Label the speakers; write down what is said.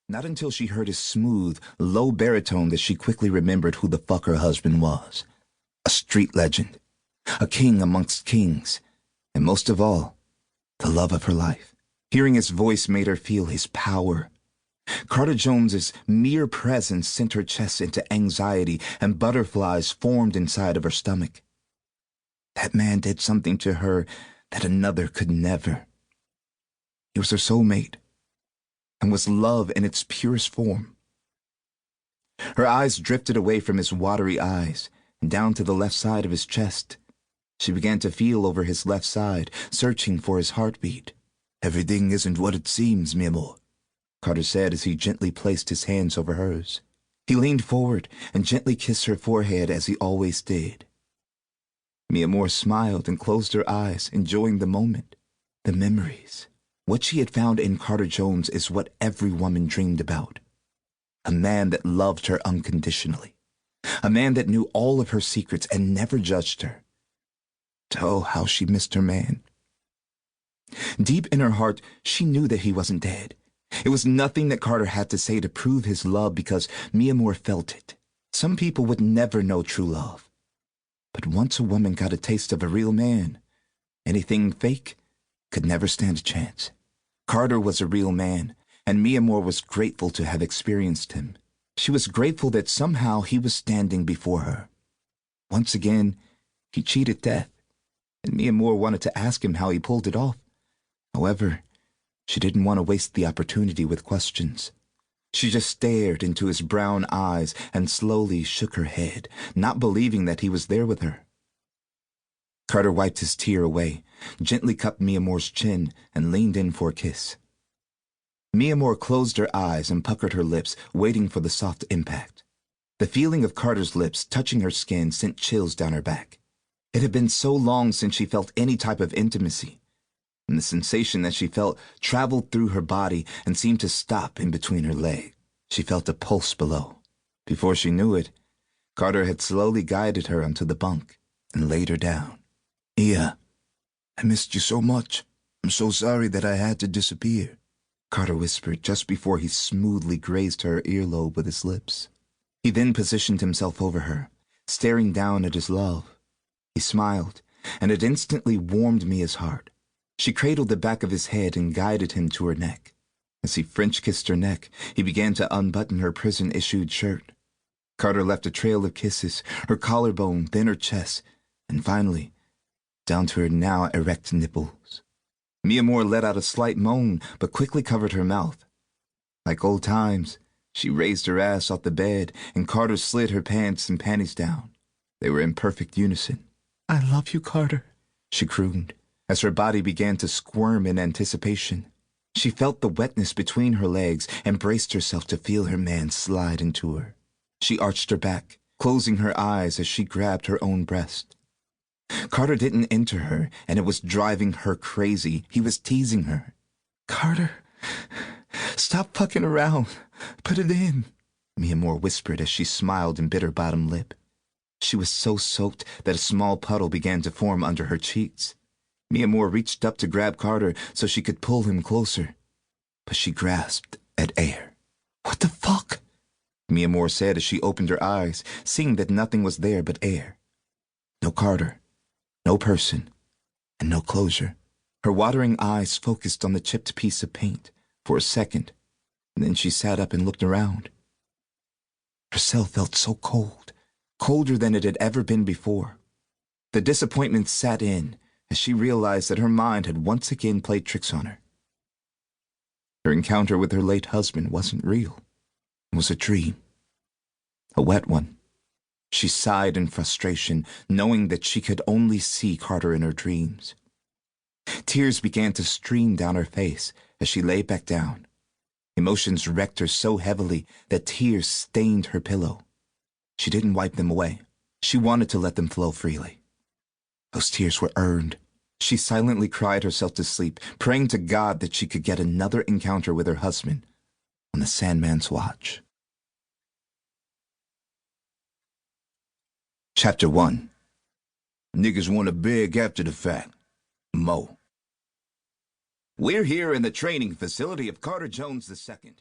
Speaker 1: Not until she heard his smooth, low baritone that she quickly remembered who the fuck her husband was. A street legend. A king amongst kings. And most of all, the love of her life. Hearing his voice made her feel his power. Carter Jones's mere presence sent her chest into anxiety, and butterflies formed inside of her stomach. That man did something to her that another could never. He was her soulmate, and was love in its purest form. Her eyes drifted away from his watery eyes, and down to the left side of his chest. She began to feel over his left side, searching for his heartbeat. "Everything isn't what it seems, mi amor," Carter said as he gently placed his hands over hers. He leaned forward and gently kissed her forehead as he always did. Mi amor smiled and closed her eyes, enjoying the moment. The memories. What she had found in Carter Jones is what every woman dreamed about. A man that loved her unconditionally. A man that knew all of her secrets and never judged her. Oh, how she missed her man. Deep in her heart, she knew that he wasn't dead. It was nothing that Carter had to say to prove his love, because mi amor felt it. Some people would never know true love. But once a woman got a taste of a real man, anything fake could never stand a chance. Carter was a real man, and mi amor was grateful to have experienced him. She was grateful that somehow he was standing before her. Once again, he cheated death, and mi amor wanted to ask him how he pulled it off. However, she didn't want to waste the opportunity with questions. She just stared into his brown eyes and slowly shook her head, not believing that he was there with her. Carter wiped his tear away, gently cupped mi amor's chin, and leaned in for a kiss. Mi amor closed her eyes and puckered her lips, waiting for the soft impact. The feeling of Carter's lips touching her skin sent chills down her back. It had been so long since she felt any type of intimacy, and the sensation that she felt traveled through her body and seemed to stop in between her legs. She felt a pulse below. Before she knew it, Carter had slowly guided her onto the bunk and laid her down. "Ia, I missed you so much. I'm so sorry that I had to disappear," Carter whispered just before he smoothly grazed her earlobe with his lips. He then positioned himself over her, staring down at his love. He smiled, and it instantly warmed Mia's heart. She cradled the back of his head and guided him to her neck. As he French-kissed her neck, he began to unbutton her prison-issued shirt. Carter left a trail of kisses, her collarbone, then her chest, and finally, down to her now erect nipples. Mi amor let out a slight moan, but quickly covered her mouth. Like old times, she raised her ass off the bed, and Carter slid her pants and panties down. They were in perfect unison. "I love you, Carter," she crooned, as her body began to squirm in anticipation. She felt the wetness between her legs and braced herself to feel her man slide into her. She arched her back, closing her eyes as she grabbed her own breast. Carter didn't enter her, and it was driving her crazy. He was teasing her. "Carter, stop fucking around. Put it in," mi amor whispered as she smiled and bit her bottom lip. She was so soaked that a small puddle began to form under her cheeks. Mi amor reached up to grab Carter so she could pull him closer, but she grasped at air. "What the fuck?" mi amor said as she opened her eyes, seeing that nothing was there but air. No Carter, no person, and no closure. Her watering eyes focused on the chipped piece of paint for a second, and then she sat up and looked around. Her cell felt so cold, colder than it had ever been before. The disappointment sat in as she realized that her mind had once again played tricks on her. Her encounter with her late husband wasn't real. It was a dream. A wet one. She sighed in frustration, knowing that she could only see Carter in her dreams. Tears began to stream down her face as she lay back down. Emotions wrecked her so heavily that tears stained her pillow. She didn't wipe them away. She wanted to let them flow freely. Those tears were earned. She silently cried herself to sleep, praying to God that she could get another encounter with her husband on the Sandman's watch. Chapter 1. Niggas want to beg after the fact. Mo. We're here in the training facility of Carter Jones II.